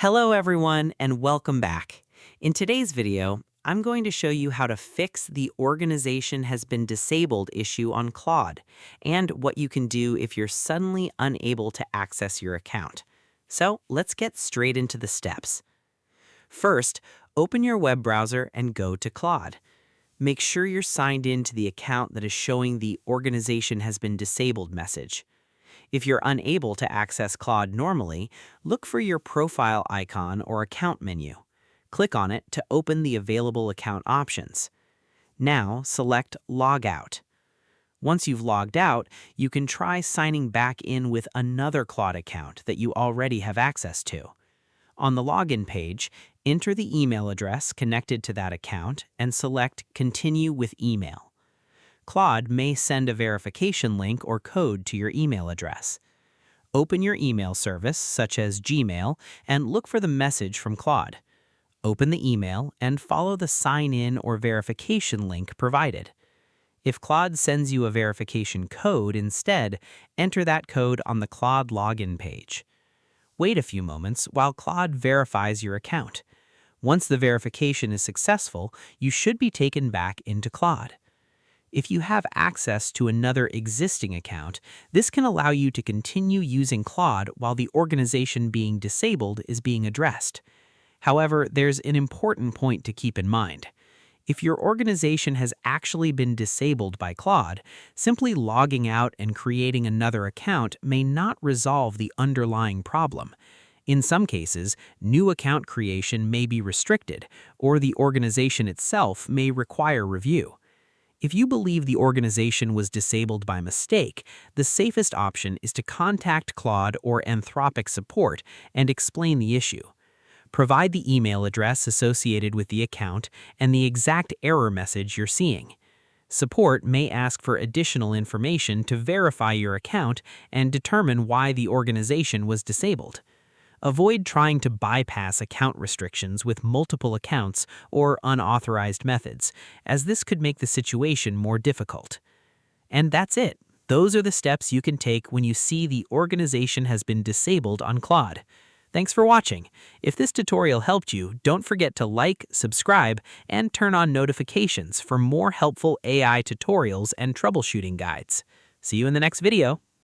Hello everyone and welcome back. In today's video, I'm going to show you how to fix the organization has been disabled issue on Claude and what you can do if you're suddenly unable to access your account. So let's get straight into the steps. First, open your web browser and go to Claude. Make sure you're signed in to the account that is showing the organization has been disabled message. If you're unable to access Claude normally, look for your profile icon or account menu. Click on it to open the available account options. Now select Log Out. Once you've logged out, you can try signing back in with another Claude account that you already have access to. On the login page, enter the email address connected to that account and select Continue with Email. Claude may send a verification link or code to your email address. Open your email service, such as Gmail, and look for the message from Claude. Open the email and follow the sign-in or verification link provided. If Claude sends you a verification code instead, enter that code on the Claude login page. Wait a few moments while Claude verifies your account. Once the verification is successful, you should be taken back into Claude. If you have access to another existing account, this can allow you to continue using Claude while the organization being disabled is being addressed. However, there's an important point to keep in mind. If your organization has actually been disabled by Claude, simply logging out and creating another account may not resolve the underlying problem. In some cases, new account creation may be restricted, or the organization itself may require review. If you believe the organization was disabled by mistake, the safest option is to contact Claude or Anthropic support and explain the issue. Provide the email address associated with the account and the exact error message you're seeing. Support may ask for additional information to verify your account and determine why the organization was disabled. Avoid trying to bypass account restrictions with multiple accounts or unauthorized methods, as this could make the situation more difficult. And that's it. Those are the steps you can take when you see the organization has been disabled on Claude. Thanks for watching. If this tutorial helped you, don't forget to like, subscribe, and turn on notifications for more helpful AI tutorials and troubleshooting guides. See you in the next video.